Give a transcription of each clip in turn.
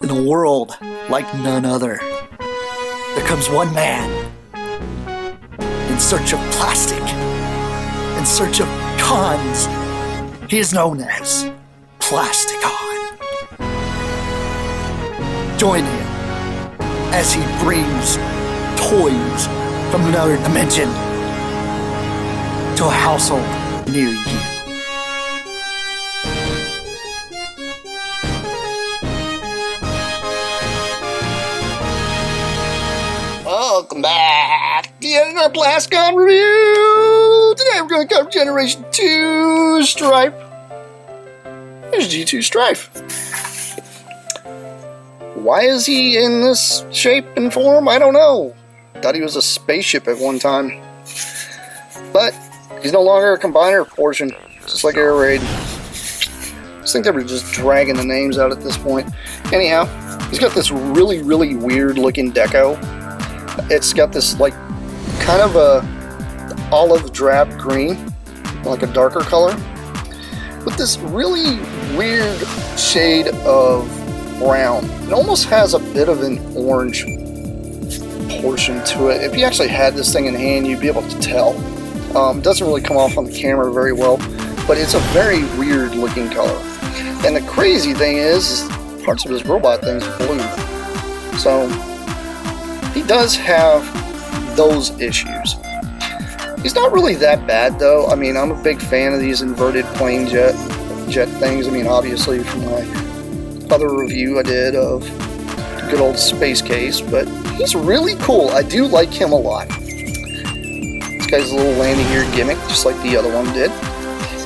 In a world like none other, there comes one man in search of plastic, in search of cons. He is known as Plasticon. Join him as he brings toys from another dimension to a household near you. Welcome back to yet another Plasticon review. Today we're going to cover Generation 2 Strife. Here's G2 Strife. Why is he in this shape and form? I don't know. Thought he was a spaceship at one time. But he's no longer a combiner portion, just like Air Raid. I just think they were just dragging the names out at this point. Anyhow, he's got this really weird looking deco. It's got this like kind of a olive drab green, like a darker color, with this really weird shade of brown. It almost has a bit of an orange portion to it. If you actually had this thing in hand, you'd be able to tell. It doesn't really come off on the camera very well, but it's a very weird looking color. And the crazy thing is parts of his robot thing's blue. So he does have those issues. He's not really that bad though. I mean, I'm a big fan of these inverted plane jet things. I mean, obviously from my other review I did of good old Space Case, but he's really cool. I do like him a lot. This guy's a little landing gear gimmick, just like the other one did.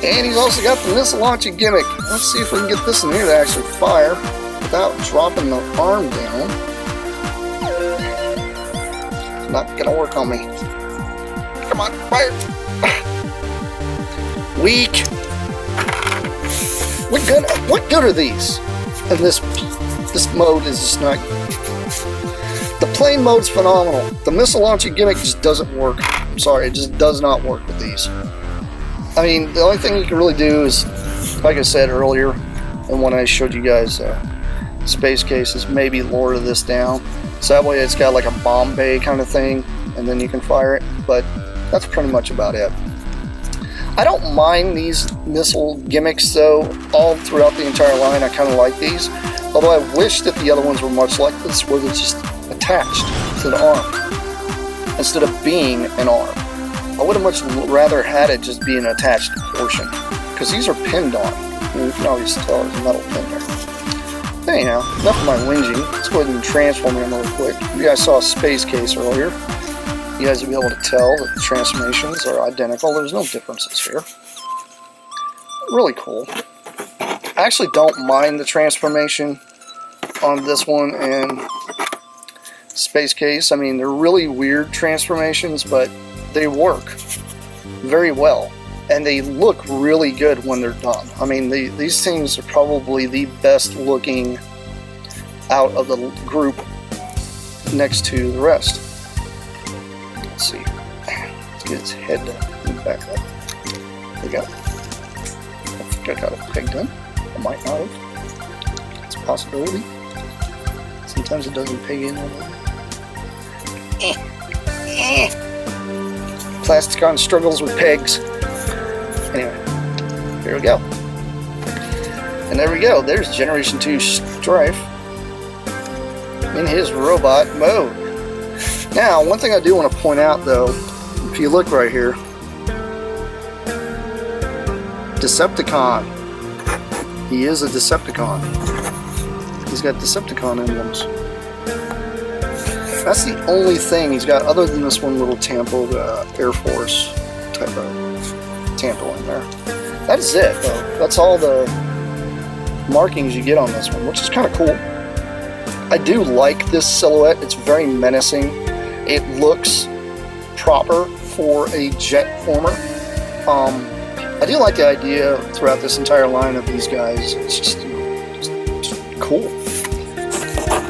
And he's also got the missile launching gimmick. Let's see if we can get this in here to actually fire without dropping the arm down. Not gonna work on me. Come on, fire! Weak. What good are these? And this mode is just not. The plane mode's phenomenal. The missile launching gimmick just doesn't work. I'm sorry, it just does not work with these. I mean, the only thing you can really do is, like I said earlier, and when I showed you guys Space Case, is maybe lower this down. So that way it's got like a bomb bay kind of thing, and then you can fire it, but that's pretty much about it. I don't mind these missile gimmicks though, all throughout the entire line. I kind of like these, although I wish that the other ones were much like this, where they're just attached to the arm, instead of being an arm. I would have much rather had it just be an attached portion, because these are pinned on. I mean, you can obviously tell there's a metal pin there. Anyhow, enough of my whinging. Let's go ahead and transform him real quick. You guys saw a Space Case earlier. You guys will be able to tell that the transformations are identical. There's no differences here. Really cool. I actually don't mind the transformation on this one and Space Case. I mean, they're really weird transformations, but they work very well. And they look really good when they're done. I mean, these things are probably the best looking out of the group next to the rest. Let's see. Let's get his head to move back up. There we go. I think I got it pegged in. I might not have. It's a possibility. Sometimes it doesn't peg in all the way. Plasticon struggles with pegs. Anyway, here we go. And there we go. There's Generation 2 Strife in his robot mode. Now, one thing I do want to point out, though, if you look right here, Decepticon. He is a Decepticon. He's got Decepticon emblems. That's the only thing he's got, other than this one little Tampo Air Force type of Tampo in there. That is it, though. That's all the markings you get on this one, which is kind of cool. I do like this silhouette. It's very menacing. It looks proper for a jet former. I do like the idea throughout this entire line of these guys. It's just cool.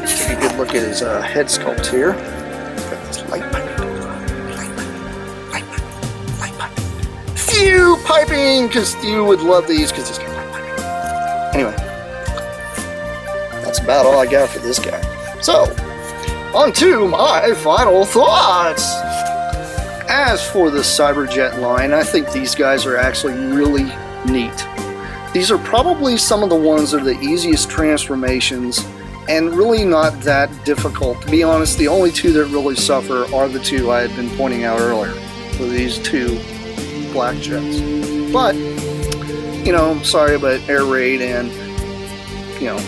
Take a good look at his head sculpt here. Got this light pipe. Phew, piping, because you would love these because he's got light piping. Anyway, that's about all I got for this guy. So, on to my final thoughts. As for the Cyberjet line, I think these guys are actually really neat. These are probably some of the ones that are the easiest transformations and really not that difficult. To be honest, the only two that really suffer are the two I had been pointing out earlier. So these two black jets. But, you know, sorry about Air Raid and, you know,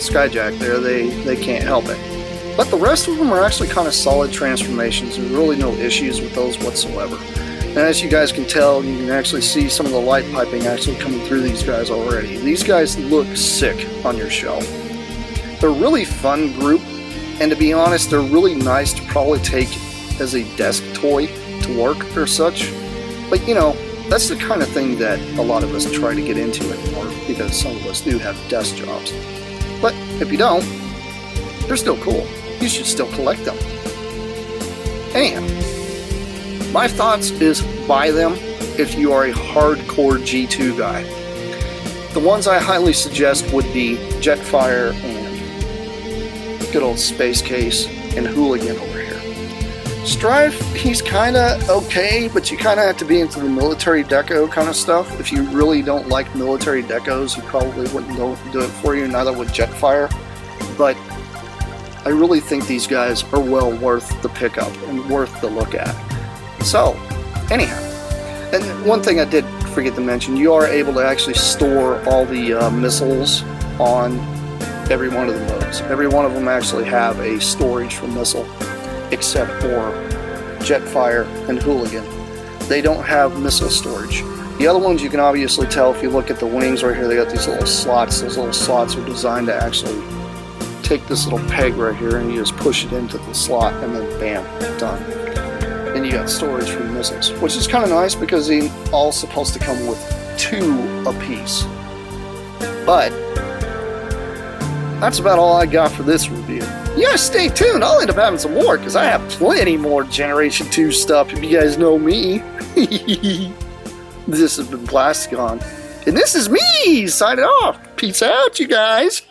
Skyjack there, they can't help it. But the rest of them are actually kind of solid transformations. There's really no issues with those whatsoever. And as you guys can tell, you can actually see some of the light piping actually coming through these guys already. These guys look sick on your shelf. They're a really fun group, and to be honest, they're really nice to probably take as a desk toy to work or such. But you know, that's the kind of thing that a lot of us try to get into anymore, because some of us do have desk jobs. But if you don't, they're still cool. You should still collect them. Anyhow, my thoughts is buy them if you are a hardcore G2 guy. The ones I highly suggest would be Jetfire and good old Space Case and Hooligan over here. Strife, he's kind of okay, but you kind of have to be into the military deco kind of stuff. If you really don't like military decos, you probably wouldn't do it for you, neither would Jetfire. But I really think these guys are well worth the pickup and worth the look at. So, anyhow, and one thing I did forget to mention, you are able to actually store all the missiles on every one of the modes. Every one of them actually have a storage for missile, except for Jetfire and Hooligan. They don't have missile storage. The other ones you can obviously tell if you look at the wings right here, they got these little slots. Those little slots are designed to actually take this little peg right here and you just push it into the slot and then bam, done. And you got storage for missiles, which is kind of nice because they're all supposed to come with 2 apiece. But that's about all I got for this review. You guys stay tuned, I'll end up having some more because I have plenty more Generation 2 stuff if you guys know me. This has been Plasticon, and this is me signing off. Peace out, you guys.